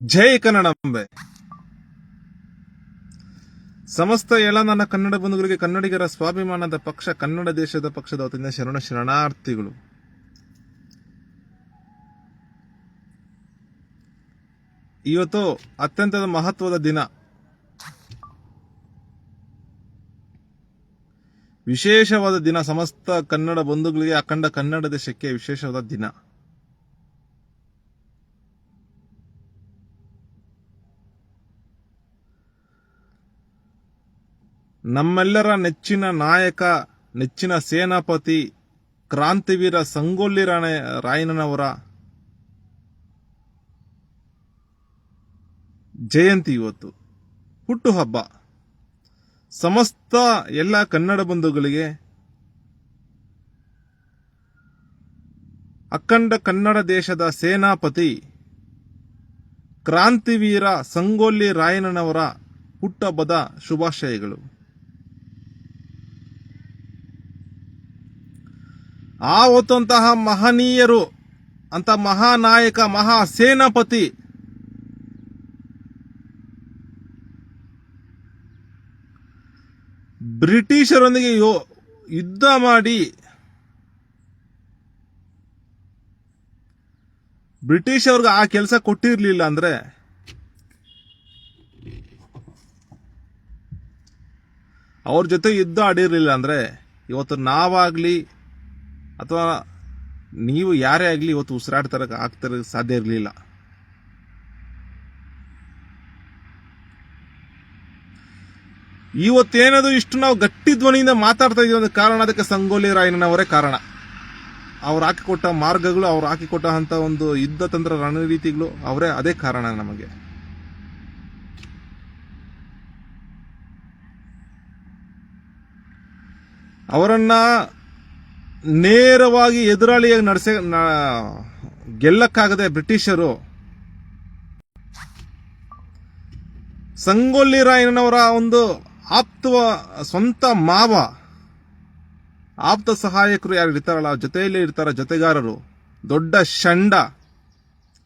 ಜೈ ಕನ್ನಡಾಂಬೆ. ಸಮಸ್ತ ನನ್ನ ಕನ್ನಡ ಬಂಧುಗಳಿಗೆ ಕನ್ನಡಿಗರ ಸ್ವಾಭಿಮಾನದ ಪಕ್ಷ ಕನ್ನಡ ದೇಶದ ಪಕ್ಷದ ವತಿಯಿಂದ ಶರಣಾರ್ಥಿಗಳು. ಇವತ್ತು ಅತ್ಯಂತ ಮಹತ್ವದ ದಿನ, ವಿಶೇಷವಾದ ದಿನ. ಸಮಸ್ತ ಕನ್ನಡ ಬಂಧುಗಳಿಗೆ, ಅಖಂಡ ಕನ್ನಡ ದೇಶಕ್ಕೆ ವಿಶೇಷವಾದ ದಿನ. ನಮ್ಮೆಲ್ಲರ ನೆಚ್ಚಿನ ನಾಯಕ, ನೆಚ್ಚಿನ ಸೇನಾಪತಿ, ಕ್ರಾಂತಿವೀರ ಸಂಗೊಳ್ಳಿ ರಾಯಣ್ಣನವರ ಜಯಂತಿ ಇವತ್ತು, ಹುಟ್ಟುಹಬ್ಬ. ಸಮಸ್ತ ಎಲ್ಲ ಕನ್ನಡ ಬಂಧುಗಳಿಗೆ, ಅಖಂಡ ಕನ್ನಡ ದೇಶದ ಸೇನಾಪತಿ, ಕ್ರಾಂತಿವೀರ ಸಂಗೊಳ್ಳಿ ರಾಯಣ್ಣನವರ ಹುಟ್ಟುಹಬ್ಬದ ಶುಭಾಶಯಗಳು. ಆ ಹೊತ್ತಂತಹ ಮಹನೀಯರು, ಅಂತ ಮಹಾನಾಯಕ, ಮಹಾ ಸೇನಾಪತಿ, ಬ್ರಿಟಿಷರೊಂದಿಗೆ ಯುದ್ಧ ಮಾಡಿ ಬ್ರಿಟಿಷ್ ಅವ್ರಿಗೆ ಆ ಕೆಲಸ ಕೊಟ್ಟಿರ್ಲಿಲ್ಲ ಅಂದ್ರೆ ಅವ್ರ ಜೊತೆ ಯುದ್ಧ ಆಡಿರ್ಲಿಲ್ಲ ಅಂದ್ರೆ ಇವತ್ತು ನಾವಾಗ್ಲಿ ಅಥವಾ ನೀವು ಯಾರೇ ಆಗ್ಲಿ ಇವತ್ತು ಆಗ್ತಾರ ಸಾಧ್ಯ ಇರಲಿಲ್ಲ. ಇವತ್ತೇನದು ಇಷ್ಟು ನಾವು ಗಟ್ಟಿ ಧ್ವನಿಯಿಂದ ಮಾತಾಡ್ತಾ ಇದೀವಿ ಅಂದ್ರೆ ಕಾರಣ, ಅದಕ್ಕೆ ಸಂಗೊಳ್ಳಿ ರಾಯಣ್ಣನವರೇ ಕಾರಣ. ಅವ್ರು ಹಾಕಿಕೊಟ್ಟ ಮಾರ್ಗಗಳು, ಅವ್ರು ಹಾಕಿಕೊಟ್ಟಂತ ಒಂದು ಯುದ್ಧ ತಂತ್ರ ರಣನೀತಿಗಳು, ಅವರೇ ಅದೇ ಕಾರಣ ನಮಗೆ. ಅವರನ್ನ ನೇರವಾಗಿ ಎದುರಾಳಿಯಾಗಿ ಗೆಲ್ಲಕ್ಕಾಗದೆ ಬ್ರಿಟಿಷರು ಸಂಗೊಳ್ಳಿ ರಾಯಣ್ಣನವರ ಒಂದು ಸ್ವಂತ ಮಾವ, ಆಪ್ತ ಸಹಾಯಕರು ಯಾರು ಇರ್ತಾರಲ್ಲ, ಜೊತೆಯಲ್ಲೇ ಇರ್ತಾರ, ಜೊತೆಗಾರರು, ದೊಡ್ಡ ಶಂಡ,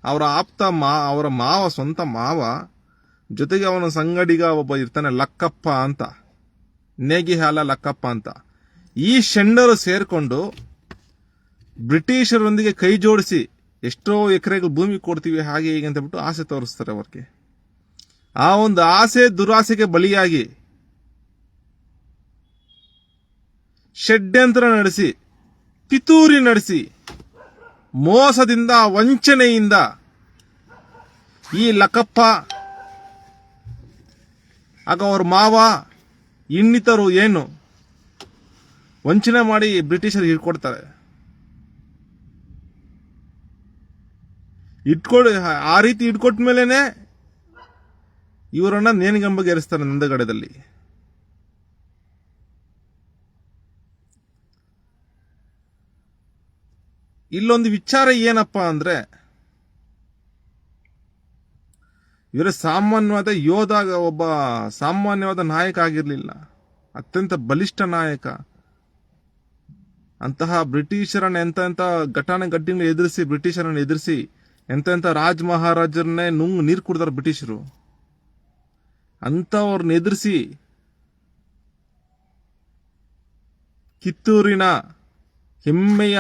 ಅವರ ಮಾವ, ಸ್ವಂತ ಮಾವ, ಜೊತೆಗೆ ಅವನ ಸಂಗಡಿಗ ಒಬ್ಬ ಇರ್ತಾನೆ, ಲಕ್ಕಪ್ಪ ಅಂತ, ನೇಗಿ ಹಾಲ ಲಕ್ಕಪ್ಪ ಅಂತ. ಈ ಶಂಡರು ಸೇರ್ಕೊಂಡು ಬ್ರಿಟಿಷರೊಂದಿಗೆ ಕೈ ಜೋಡಿಸಿ ಎಷ್ಟೋ ಎಕರೆಗಳು ಭೂಮಿ ಕೊಡ್ತೀವಿ ಹಾಗೆ ಹೀಗೆ ಅಂತ ಬಿಟ್ಟು ಆಸೆ ತೋರಿಸ್ತಾರೆ ಅವ್ರಿಗೆ. ಆ ಒಂದು ಆಸೆ ದುರಾಸೆಗೆ ಬಲಿಯಾಗಿ ಷಡ್ಯಂತ್ರ ನಡೆಸಿ, ಪಿತೂರಿ ನಡೆಸಿ, ಮೋಸದಿಂದ, ವಂಚನೆಯಿಂದ ಈ ಲಕ್ಕಪ್ಪ ಆಗ ಅವ್ರ ಮಾವ ಇನ್ನಿತರು ಏನು ವಂಚನೆ ಮಾಡಿ ಬ್ರಿಟಿಷರಿಗೆ ಹಿಡ್ಕೊಡ್ತಾರೆ. ಆ ರೀತಿ ಇಟ್ಕೊಟ್ಟ ಮೇಲೇನೆ ಇವರನ್ನ ನೇಣಿಗಂಬಗೆ ಏರಿಸ್ತಾರೆ ನಂದಗಡದಲ್ಲಿ. ಇಲ್ಲೊಂದು ವಿಚಾರ ಏನಪ್ಪ ಅಂದ್ರೆ, ಇವರ ಸಾಮಾನ್ಯವಾದ ಯೋಧ, ಒಬ್ಬ ಸಾಮಾನ್ಯವಾದ ನಾಯಕ ಆಗಿರ್ಲಿಲ್ಲ, ಅತ್ಯಂತ ಬಲಿಷ್ಠ ನಾಯಕ. ಅಂತಹ ಬ್ರಿಟಿಷರನ್ನ ಎಂತ ಘಟನೆಗಳನ್ನ ಎದುರಿಸಿ, ಬ್ರಿಟಿಷರನ್ನ ಎದುರಿಸಿ ಎಂತ ರಾಜ ಮಹಾರಾಜರನ್ನೇ ನೀರು ಕುಡ್ದಾರ ಬ್ರಿಟಿಷರು. ಅಂತವ್ರನ್ನ ಎದುರಿಸಿ ಕಿತ್ತೂರಿನ ಹೆಮ್ಮೆಯ,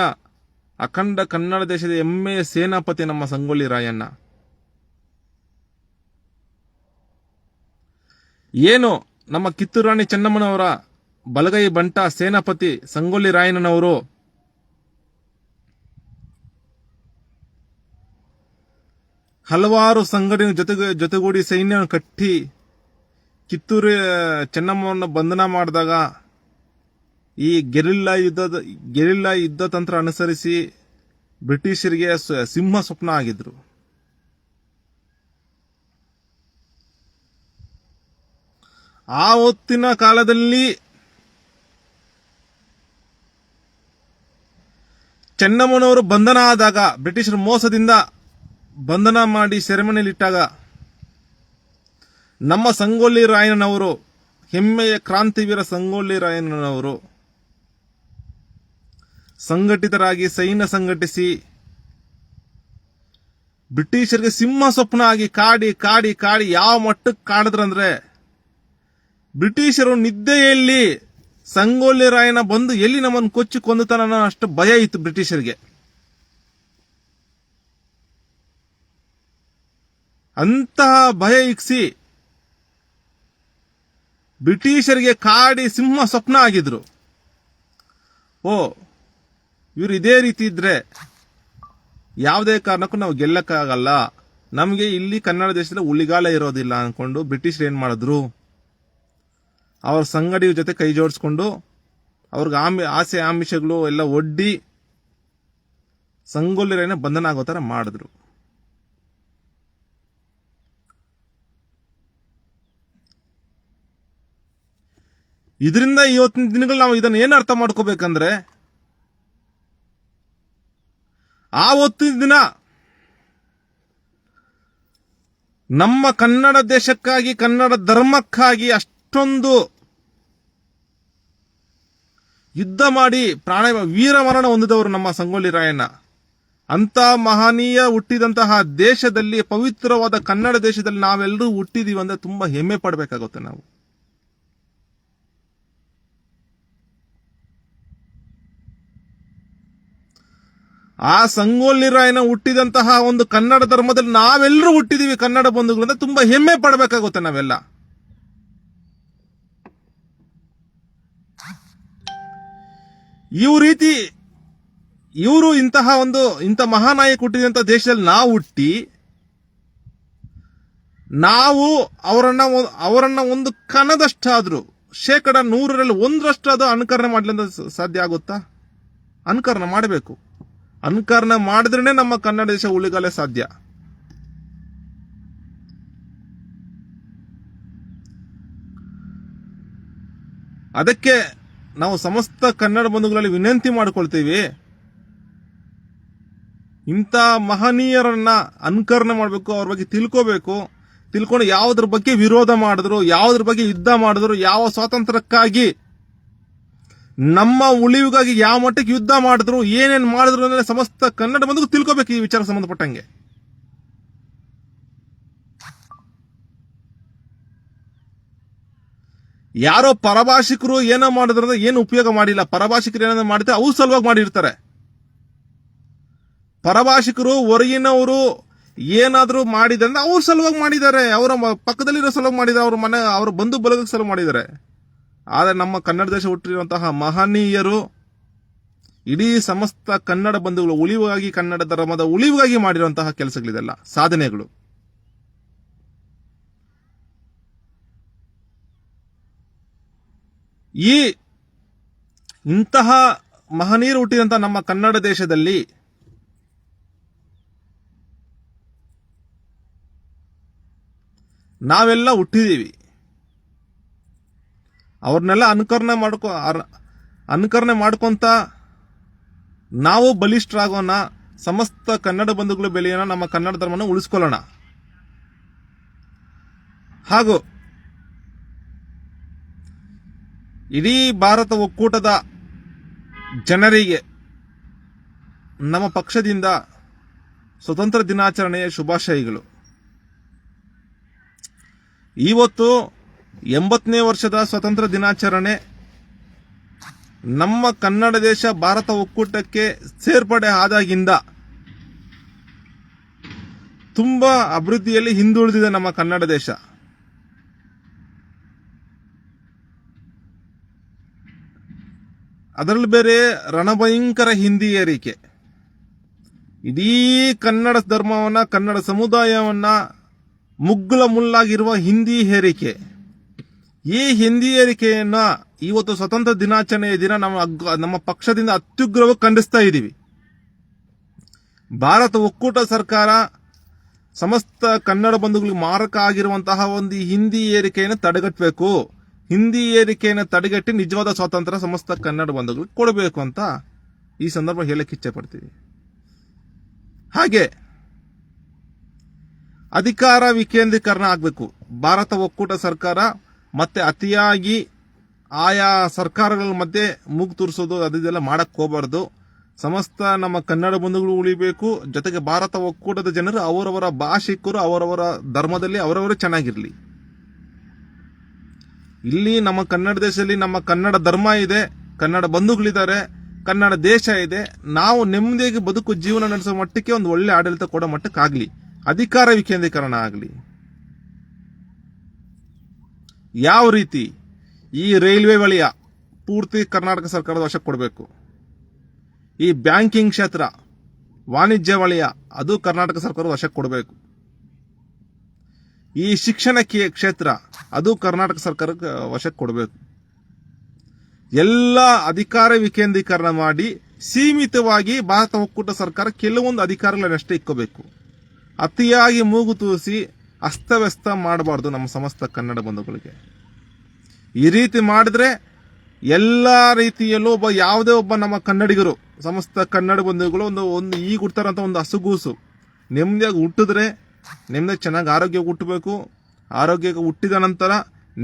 ಅಖಂಡ ಕನ್ನಡ ದೇಶದ ಹೆಮ್ಮೆಯ ಸೇನಾಪತಿ ನಮ್ಮ ಸಂಗೊಳ್ಳಿ ರಾಯಣ್ಣ. ಏನು ನಮ್ಮ ಕಿತ್ತೂರು ರಾಣಿ ಚೆನ್ನಮ್ಮನವರ ಬಲಗೈ ಬಂಟ ಸೇನಾಪತಿ ಸಂಗೊಳ್ಳಿ ರಾಯಣ್ಣನವರು ಹಲವಾರು ಸಂಘಟನೆ ಜೊತೆಗೂಡಿ ಸೈನ್ಯ ಕಟ್ಟಿ ಕಿತ್ತೂರು ಚೆನ್ನಮ್ಮವನ್ನು ಬಂಧನ ಮಾಡಿದಾಗ ಈ ಗೆರಿಲ್ಲಾ ಯುದ್ಧ ತಂತ್ರ ಅನುಸರಿಸಿ ಬ್ರಿಟಿಷರಿಗೆ ಸಿಂಹ ಸ್ವಪ್ನ ಆಗಿದ್ರು. ಆ ಹೊತ್ತಿನ ಕಾಲದಲ್ಲಿ ಚೆನ್ನಮ್ಮನವರು ಬಂಧನ ಆದಾಗ, ಬ್ರಿಟಿಷರ ಮೋಸದಿಂದ ಬಂಧನ ಮಾಡಿ ಸೆರೆಮನೆಯಲ್ಲಿಟ್ಟಾಗ, ನಮ್ಮ ಸಂಗೊಳ್ಳಿ ರಾಯಣ್ಣನವರು, ಹೆಮ್ಮೆಯ ಕ್ರಾಂತಿವೀರ ಸಂಗೊಳ್ಳಿ ರಾಯಣ್ಣನವರು ಸಂಘಟಿತರಾಗಿ ಸೈನ್ಯ ಸಂಘಟಿಸಿ ಬ್ರಿಟಿಷರಿಗೆ ಸಿಂಹ ಸ್ವಪ್ನ ಆಗಿ ಕಾಡಿ ಕಾಡಿ ಕಾಡಿ ಯಾವ ಮಟ್ಟಕ್ಕೆ ಕಾಡಿದ್ರಂದ್ರೆ ಬ್ರಿಟಿಷರು ನಿದ್ದೆಯಲ್ಲಿ ಸಂಗೊಳ್ಳಿ ರಾಯಣ್ಣ ಬಂದು ಎಲ್ಲಿ ನಮ್ಮನ್ನು ಕೊಚ್ಚಿ ಕೊಂದುತ್ತಾನ ಅಷ್ಟು ಭಯ ಇತ್ತು ಬ್ರಿಟಿಷರಿಗೆ. ಅಂತಹ ಭಯ ಇಕ್ಸಿ ಬ್ರಿಟಿಷರಿಗೆ ಕಾಡಿ ಸಿಂಹ ಸ್ವಪ್ನ ಆಗಿದ್ರು. ಇವರು ಇದೇ ರೀತಿ ಇದ್ರೆ ಯಾವುದೇ ಕಾರಣಕ್ಕೂ ನಾವು ಗೆಲ್ಲಕ್ಕಾಗಲ್ಲ, ನಮಗೆ ಇಲ್ಲಿ ಕನ್ನಡ ದೇಶದಲ್ಲಿ ಉಳಿಗಾಲ ಇರೋದಿಲ್ಲ ಅನ್ಕೊಂಡು ಬ್ರಿಟಿಷರು ಏನ್ ಮಾಡಿದ್ರು, ಅವ್ರ ಸಂಗಡಿಯ ಜೊತೆ ಕೈ ಜೋಡಿಸ್ಕೊಂಡು ಅವ್ರಿಗೆ ಆಸೆ ಆಮಿಷಗಳು ಎಲ್ಲ ಒಡ್ಡಿ ಸಂಗೊಳ್ಳಿ ರಾಯಣ್ಣ ಬಂಧನ ಆಗೋ ತರ ಮಾಡಿದ್ರು. ಇದರಿಂದ ಇವತ್ತಿನ ದಿನಗಳು ನಾವು ಇದನ್ನ ಏನ್ ಅರ್ಥ ಮಾಡ್ಕೋಬೇಕಂದ್ರೆ, ಆವತ್ತಿನ ದಿನ ನಮ್ಮ ಕನ್ನಡ ದೇಶಕ್ಕಾಗಿ ಕನ್ನಡ ಧರ್ಮಕ್ಕಾಗಿ ಅಷ್ಟೊಂದು ಯುದ್ಧ ಮಾಡಿ ವೀರ ಮರಣ ಹೊಂದಿದವರು ನಮ್ಮ ಸಂಗೊಳ್ಳಿ ರಾಯಣ್ಣ. ಅಂತ ಮಹನೀಯ ಹುಟ್ಟಿದಂತಹ ದೇಶದಲ್ಲಿ, ಪವಿತ್ರವಾದ ಕನ್ನಡ ದೇಶದಲ್ಲಿ ನಾವೆಲ್ಲರೂ ಹುಟ್ಟಿದೀವಿ ಅಂದ್ರೆ ತುಂಬಾ ಹೆಮ್ಮೆ ಪಡಬೇಕಾಗುತ್ತೆ ನಾವು. ಆ ಸಂಗೊಳ್ಳಿ ರಾಯಣ್ಣ ಹುಟ್ಟಿದಂತಹ ಒಂದು ಕನ್ನಡ ಧರ್ಮದಲ್ಲಿ ನಾವೆಲ್ಲರೂ ಹುಟ್ಟಿದೀವಿ ಕನ್ನಡ ಬಂಧುಗಳಿಂದ ತುಂಬಾ ಹೆಮ್ಮೆ ಪಡಬೇಕಾಗುತ್ತೆ ನಾವೆಲ್ಲ. ಇವರು ಇಂಥ ಮಹಾನಾಯಕ ಹುಟ್ಟಿದಂತ ದೇಶದಲ್ಲಿ ನಾವು ಹುಟ್ಟಿ ನಾವು ಅವರನ್ನ ಒಂದು ಕಣದಷ್ಟಾದ್ರೂ 100% 1% ಅನುಕರಣೆ ಮಾಡ್ಲಿಂದ ಸಾಧ್ಯ ಆಗುತ್ತಾ? ಅನುಕರಣೆ ಮಾಡಬೇಕು. ಅನುಕರಣೆ ಮಾಡಿದ್ರೇನೆ ನಮ್ಮ ಕನ್ನಡ ದೇಶ ಉಳಿಗಾಲೆ ಸಾಧ್ಯ. ಅದಕ್ಕೆ ನಾವು ಸಮಸ್ತ ಕನ್ನಡ ಬಂಧುಗಳಲ್ಲಿ ವಿನಂತಿ ಮಾಡಿಕೊಳ್ತೀವಿ, ಇಂಥ ಮಹನೀಯರನ್ನ ಅನುಕರಣೆ ಮಾಡಬೇಕು, ಅವ್ರ ಬಗ್ಗೆ ತಿಳ್ಕೊಂಡು ಯಾವುದ್ರ ಬಗ್ಗೆ ವಿರೋಧ ಮಾಡಿದ್ರು, ಯಾವುದ್ರ ಬಗ್ಗೆ ಯುದ್ಧ ಮಾಡಿದ್ರು, ಯಾವ ಸ್ವಾತಂತ್ರ್ಯಕ್ಕಾಗಿ ನಮ್ಮ ಉಳಿವಿಗಾಗಿ ಯಾವ ಮಟ್ಟಕ್ಕೆ ಯುದ್ಧ ಮಾಡಿದ್ರು, ಏನೇನ್ ಮಾಡಿದ್ರು ಅಂದ್ರೆ ಸಮಸ್ತ ಕನ್ನಡ ಬಂಧು ತಿಳ್ಕೋಬೇಕು ಈ ವಿಚಾರ ಸಂಬಂಧಪಟ್ಟಂಗೆ. ಯಾರೋ ಪರಭಾಷಿಕರು ಏನೋ ಮಾಡಿದ್ರೆ ಏನು ಉಪಯೋಗ ಮಾಡಿಲ್ಲ. ಪರಭಾಷಿಕರು ಏನೋ ಮಾಡಿದ್ರೆ ಅವ್ರ ಸಲುವಾಗಿ ಮಾಡಿರ್ತಾರೆ. ಪರಭಾಷಿಕರು ಹೊರಗಿನವರು ಏನಾದ್ರೂ ಮಾಡಿದ್ರೆ ಅವ್ರ ಸಲುವಾಗಿ ಮಾಡಿದ್ದಾರೆ, ಅವರ ಪಕ್ಕದಲ್ಲಿರೋ ಸಲುವಾಗಿ ಮಾಡಿದ್ದಾರೆ, ಅವ್ರ ಬಂಧು ಬಳಗದ ಸಲುವಾಗಿ ಮಾಡಿದ್ದಾರೆ. ಆದರೆ ನಮ್ಮ ಕನ್ನಡ ದೇಶ ಹುಟ್ಟಿರುವಂತಹ ಮಹನೀಯರು ಇಡೀ ಸಮಸ್ತ ಕನ್ನಡ ಬಂಧುಗಳು ಉಳಿವಾಗಿ, ಕನ್ನಡ ಧರ್ಮದ ಉಳಿವಾಗಿ ಮಾಡಿರುವಂತಹ ಕೆಲಸಗಳಿದೆಲ್ಲ ಸಾಧನೆಗಳು. ಇಂತಹ ಮಹನೀಯರು ಹುಟ್ಟಿದಂತಹ ನಮ್ಮ ಕನ್ನಡ ದೇಶದಲ್ಲಿ ನಾವೆಲ್ಲ ಹುಟ್ಟಿದೀವಿ. ಅವ್ರನ್ನೆಲ್ಲ ಅನುಕರಣೆ ಮಾಡ್ಕೊಂತ ನಾವು ಬಲಿಷ್ಠರಾಗೋಣ, ಸಮಸ್ತ ಕನ್ನಡ ಬಂಧುಗಳು ಬೆಳೆಯೋಣ, ನಮ್ಮ ಕನ್ನಡ ಧರ್ಮನ ಉಳಿಸ್ಕೊಳ್ಳೋಣ. ಹಾಗೂ ಇಡೀ ಭಾರತ ಒಕ್ಕೂಟದ ಜನರಿಗೆ ನಮ್ಮ ಪಕ್ಷದಿಂದ ಸ್ವತಂತ್ರ ದಿನಾಚರಣೆಯ ಶುಭಾಶಯಗಳು. ಇವತ್ತು 80ನೇ ವರ್ಷದ ಸ್ವತಂತ್ರ ದಿನಾಚರಣೆ. ನಮ್ಮ ಕನ್ನಡ ದೇಶ ಭಾರತ ಒಕ್ಕೂಟಕ್ಕೆ ಸೇರ್ಪಡೆ ಆದಾಗಿಂದ ತುಂಬಾ ಅಭಿವೃದ್ಧಿಯಲ್ಲಿ ಹಿಂದುಳಿದಿದೆ ನಮ್ಮ ಕನ್ನಡ ದೇಶ. ಅದರಲ್ಲಿ ಬೇರೆ ರಣಭಯಂಕರ ಹಿಂದಿ ಏರಿಕೆ, ಇಡೀ ಕನ್ನಡ ಧರ್ಮವನ್ನ, ಕನ್ನಡ ಸಮುದಾಯವನ್ನ ಮುಗ್ಗುಲ ಮುಲ್ಲಾಗಿರುವ ಹಿಂದಿ ಹೇರಿಕೆ. ಈ ಹಿಂದಿ ಏರಿಕೆಯನ್ನ ಇವತ್ತು ಸ್ವತಂತ್ರ ದಿನಾಚರಣೆಯ ದಿನ ನಮ್ಮ ಪಕ್ಷದಿಂದ ಅತ್ಯುಗ್ರವಾಗಿ ಖಂಡಿಸ್ತಾ ಇದ್ದೀವಿ. ಭಾರತ ಒಕ್ಕೂಟ ಸರ್ಕಾರ ಸಮಸ್ತ ಕನ್ನಡ ಬಂಧುಗಳಿಗೆ ಮಾರಕ ಆಗಿರುವಂತಹ ಒಂದು ಹಿಂದಿ ಏರಿಕೆಯನ್ನು ತಡೆಗಟ್ಟಬೇಕು. ಹಿಂದಿ ಏರಿಕೆಯನ್ನು ತಡೆಗಟ್ಟಿ ನಿಜವಾದ ಸ್ವಾತಂತ್ರ್ಯ ಸಮಸ್ತ ಕನ್ನಡ ಬಂಧುಗಳಿಗೆ ಕೊಡಬೇಕು ಅಂತ ಈ ಸಂದರ್ಭ ಹೇಳಕ್ಕೆ ಇಚ್ಛೆ ಪಡ್ತೀವಿ. ಹಾಗೆ ಅಧಿಕಾರ ವಿಕೇಂದ್ರೀಕರಣ ಆಗಬೇಕು. ಭಾರತ ಒಕ್ಕೂಟ ಸರ್ಕಾರ ಮತ್ತೆ ಅತಿಯಾಗಿ ಆಯಾ ಸರ್ಕಾರಗಳ ಮಧ್ಯೆ ಮೂಗು ತೂರಿಸೋದು ಅದೆಲ್ಲ ಮಾಡಕ್ ಹೋಗಬಾರ್ದು. ಸಮಸ್ತ ನಮ್ಮ ಕನ್ನಡ ಬಂಧುಗಳು ಉಳಿಬೇಕು. ಜೊತೆಗೆ ಭಾರತ ಒಕ್ಕೂಟದ ಜನರು ಅವರವರ ಭಾಷಿಕರು ಅವರವರ ಧರ್ಮದಲ್ಲಿ ಅವರವರೇ ಚೆನ್ನಾಗಿರ್ಲಿ. ಇಲ್ಲಿ ನಮ್ಮ ಕನ್ನಡ ದೇಶದಲ್ಲಿ ನಮ್ಮ ಕನ್ನಡ ಧರ್ಮ ಇದೆ, ಕನ್ನಡ ಬಂಧುಗಳಿದ್ದಾರೆ, ಕನ್ನಡ ದೇಶ ಇದೆ. ನಾವು ನೆಮ್ಮದಿಯಾಗಿ ಬದುಕು ಜೀವನ ನಡೆಸೋ ಮಟ್ಟಕ್ಕೆ ಒಂದು ಒಳ್ಳೆ ಆಡಳಿತ ಕೊಡೋ ಮಟ್ಟಕ್ಕಾಗ್ಲಿ, ಅಧಿಕಾರ ವಿಕೇಂದ್ರೀಕರಣ ಆಗಲಿ. ಯಾವ ರೀತಿ ಈ ರೈಲ್ವೆ ವಲಯ ಪೂರ್ತಿ ಕರ್ನಾಟಕ ಸರ್ಕಾರದ ವಶಕ್ಕೆ ಕೊಡಬೇಕು, ಈ ಬ್ಯಾಂಕಿಂಗ್ ಕ್ಷೇತ್ರ ವಾಣಿಜ್ಯ ವಲಯ ಅದು ಕರ್ನಾಟಕ ಸರ್ಕಾರದ ವಶಕ್ಕೆ ಕೊಡಬೇಕು, ಈ ಶಿಕ್ಷಣ ಕ್ಷೇತ್ರ ಅದು ಕರ್ನಾಟಕ ಸರ್ಕಾರಕ್ಕೆ ವಶಕ್ಕೆ ಕೊಡಬೇಕು. ಎಲ್ಲ ಅಧಿಕಾರ ವಿಕೇಂದ್ರೀಕರಣ ಮಾಡಿ ಸೀಮಿತವಾಗಿ ಭಾರತ ಒಕ್ಕೂಟ ಸರ್ಕಾರ ಕೆಲವೊಂದು ಅಧಿಕಾರಗಳನ್ನಷ್ಟೇ ಇಕ್ಕೋಬೇಕು. ಅತಿಯಾಗಿ ಮೂಗು ತೂರಿಸಿ ಅಸ್ತವ್ಯಸ್ತ ಮಾಡಬಾರ್ದು ನಮ್ಮ ಸಮಸ್ತ ಕನ್ನಡ ಬಂಧುಗಳಿಗೆ. ಈ ರೀತಿ ಮಾಡಿದ್ರೆ ಎಲ್ಲ ರೀತಿಯಲ್ಲೂ ಯಾವುದೇ ಒಬ್ಬ ನಮ್ಮ ಕನ್ನಡಿಗರು ಸಮಸ್ತ ಕನ್ನಡ ಬಂಧುಗಳು ಒಂದು ಈಗ ಹುಡ್ತಾರಂತ ಒಂದು ಹಸುಗೂಸು ನೆಮ್ಮದಿಯಾಗಿ ಹುಟ್ಟಿದ್ರೆ ನೆಮ್ಮದಿಯಾಗಿ ಚೆನ್ನಾಗಿ ಆರೋಗ್ಯವಾಗಿ ಹುಟ್ಟಬೇಕು. ಆರೋಗ್ಯಕ್ಕೆ ಹುಟ್ಟಿದ ನಂತರ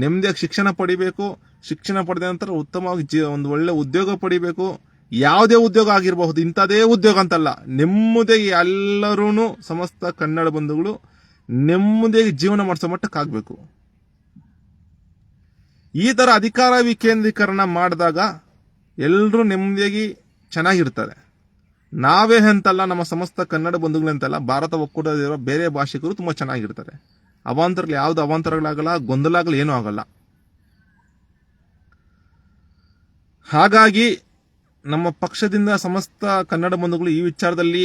ನೆಮ್ಮದಿಯಾಗಿ ಶಿಕ್ಷಣ ಪಡಿಬೇಕು. ಶಿಕ್ಷಣ ಪಡೆದ ನಂತರ ಉತ್ತಮವಾಗಿ ಒಂದು ಒಳ್ಳೆ ಉದ್ಯೋಗ ಪಡಿಬೇಕು. ಯಾವುದೇ ಉದ್ಯೋಗ ಆಗಿರಬಹುದು, ಇಂಥದೇ ಉದ್ಯೋಗ ಅಂತಲ್ಲ, ನೆಮ್ಮದಿಯಾಗಿ ಎಲ್ಲರೂ ಸಮಸ್ತ ಕನ್ನಡ ಬಂಧುಗಳು ನೆಮ್ಮದಿಯಾಗಿ ಜೀವನ ಮಾಡಿಸೋ ಮಟ್ಟಕ್ಕಾಗಬೇಕು. ಈ ತರ ಅಧಿಕಾರ ವಿಕೇಂದ್ರೀಕರಣ ಮಾಡಿದಾಗ ಎಲ್ಲರೂ ನೆಮ್ಮದಿಯಾಗಿ ಚೆನ್ನಾಗಿರ್ತಾರೆ. ನಾವೇ ಅಂತಲ್ಲ, ನಮ್ಮ ಸಮಸ್ತ ಕನ್ನಡ ಬಂಧುಗಳಂತಲ್ಲ, ಭಾರತ ಒಕ್ಕೂಟದಲ್ಲಿರೋ ಬೇರೆ ಭಾಷಿಕರು ತುಂಬಾ ಚೆನ್ನಾಗಿರ್ತಾರೆ. ಅವಾಂತರಗಳು ಯಾವ್ದು ಅವಾಂತರಗಳಾಗಲ್ಲ, ಗೊಂದಲ ಆಗಲ್ಲ, ಏನೂ ಆಗಲ್ಲ. ಹಾಗಾಗಿ ನಮ್ಮ ಪಕ್ಷದಿಂದ ಸಮಸ್ತ ಕನ್ನಡ ಬಂಧುಗಳು ಈ ವಿಚಾರದಲ್ಲಿ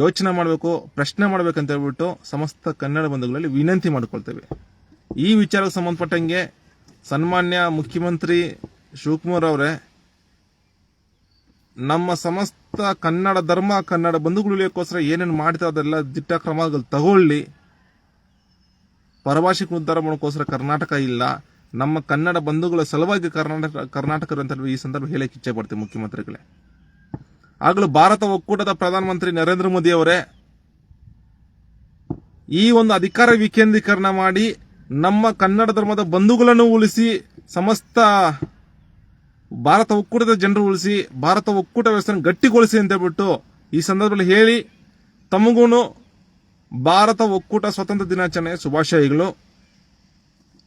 ಯೋಚನೆ ಮಾಡಬೇಕು, ಪ್ರಶ್ನೆ ಮಾಡಬೇಕಂತ ಹೇಳ್ಬಿಟ್ಟು ಸಮಸ್ತ ಕನ್ನಡ ಬಂಧುಗಳಲ್ಲಿ ವಿನಂತಿ ಮಾಡಿಕೊಳ್ತೇವೆ. ಈ ವಿಚಾರಕ್ಕೆ ಸಂಬಂಧಪಟ್ಟಂಗೆ ಸನ್ಮಾನ್ಯ ಮುಖ್ಯಮಂತ್ರಿ ಶಿವಕುಮಾರ್ ಅವರೇ, ನಮ್ಮ ಸಮಸ್ತ ಕನ್ನಡ ಧರ್ಮ ಕನ್ನಡ ಬಂಧುಗಳಿಗೋಸ್ಕರ ಏನೇನು ಮಾಡ್ತಾ ಅದೆಲ್ಲ ದಿಟ್ಟ ಕ್ರಮಗಳು ತಗೊಳ್ಳಿ. ಪರಭಾಷಿಕ ಉದ್ಧಾರ ಮಾಡೋಕ್ಕೋಸ್ಕರ ಕರ್ನಾಟಕ ಇಲ್ಲ, ನಮ್ಮ ಕನ್ನಡ ಬಂಧುಗಳ ಸಲುವಾಗಿ ಕರ್ನಾಟಕರು ಅಂತ ಈ ಸಂದರ್ಭ ಹೇಳಕ್ಕೆ ಇಚ್ಛೆ ಪಡ್ತೀವಿ ಮುಖ್ಯಮಂತ್ರಿಗಳೇ. ಆಗಲೂ ಭಾರತ ಒಕ್ಕೂಟದ ಪ್ರಧಾನಮಂತ್ರಿ ನರೇಂದ್ರ ಮೋದಿ ಅವರೇ ಈ ಒಂದು ಅಧಿಕಾರ ವಿಕೇಂದ್ರೀಕರಣ ಮಾಡಿ ನಮ್ಮ ಕನ್ನಡ ಧರ್ಮದ ಬಂಧುಗಳನ್ನು ಉಳಿಸಿ, ಸಮಸ್ತ ಭಾರತ ಒಕ್ಕೂಟದ ಜನರು ಉಳಿಸಿ, ಭಾರತ ಒಕ್ಕೂಟ ವ್ಯವಸ್ಥೆಯನ್ನು ಗಟ್ಟಿಗೊಳಿಸಿ ಅಂತ ಹೇಳ್ಬಿಟ್ಟು ಈ ಸಂದರ್ಭದಲ್ಲಿ ಹೇಳಿ, ತಮಗೂ ಭಾರತ ಒಕ್ಕೂಟ ಸ್ವಾತಂತ್ರ್ಯ ದಿನಾಚರಣೆಯ ಶುಭಾಶಯಗಳು.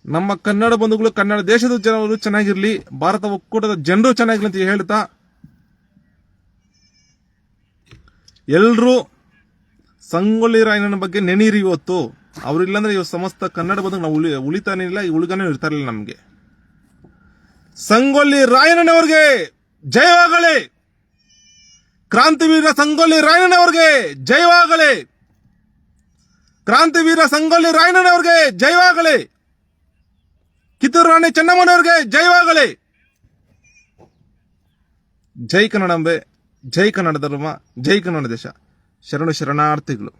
ನಮ್ಮ ಕನ್ನಡ ಬಂಧುಗಳು, ಕನ್ನಡ ದೇಶದ ಜನರು ಚೆನ್ನಾಗಿರ್ಲಿ, ಭಾರತ ಒಕ್ಕೂಟದ ಜನರು ಚೆನ್ನಾಗಿರ್ಲಿ ಅಂತ ಹೇಳ್ತಾ ಎಲ್ಲರೂ ಸಂಗೊಳ್ಳಿ ರಾಯಣ್ಣನ ಬಗ್ಗೆ ನೆನೀರಿ. ಇವತ್ತು ಅವರಿಲ್ಲಾಂದ್ರೆ ಇವತ್ತು ಸಮಸ್ತ ಕನ್ನಡ ಬಂಧು ನಾವು ಉಳಿತಾನೆ ಇಲ್ಲ, ಉಳಿಗಾನೇ ಇರ್ತಾ ಇರಲಿಲ್ಲ ನಮಗೆ. ಸಂಗೊಳ್ಳಿ ರಾಯಣ್ಣನವ್ರಿಗೆ ಜಯವಾಗಲಿ, ಕ್ರಾಂತಿವೀರ ಸಂಗೊಳ್ಳಿ ರಾಯಣ್ಣನವ್ರಿಗೆ ಜಯವಾಗಲಿ, ಕ್ರಾಂತಿವೀರ ಸಂಗೊಳ್ಳಿ ರಾಯಣ್ಣನವ್ರಿಗೆ ಜಯವಾಗಲಿ, ಕಿತ್ತೂರು ರಾಣಿ ಚೆನ್ನಮ್ಮನವ್ರಿಗೆ ಜಯವಾಗಲಿ. ಜೈ ಕನ್ನಡಾಂಬೆ, ಜೈ ಕನ್ನಡ ಧರ್ಮ, ಜೈ ಕನ್ನಡ ದೇಶ. ಶರಣು ಶರಣಾರ್ಥಿಗಳು.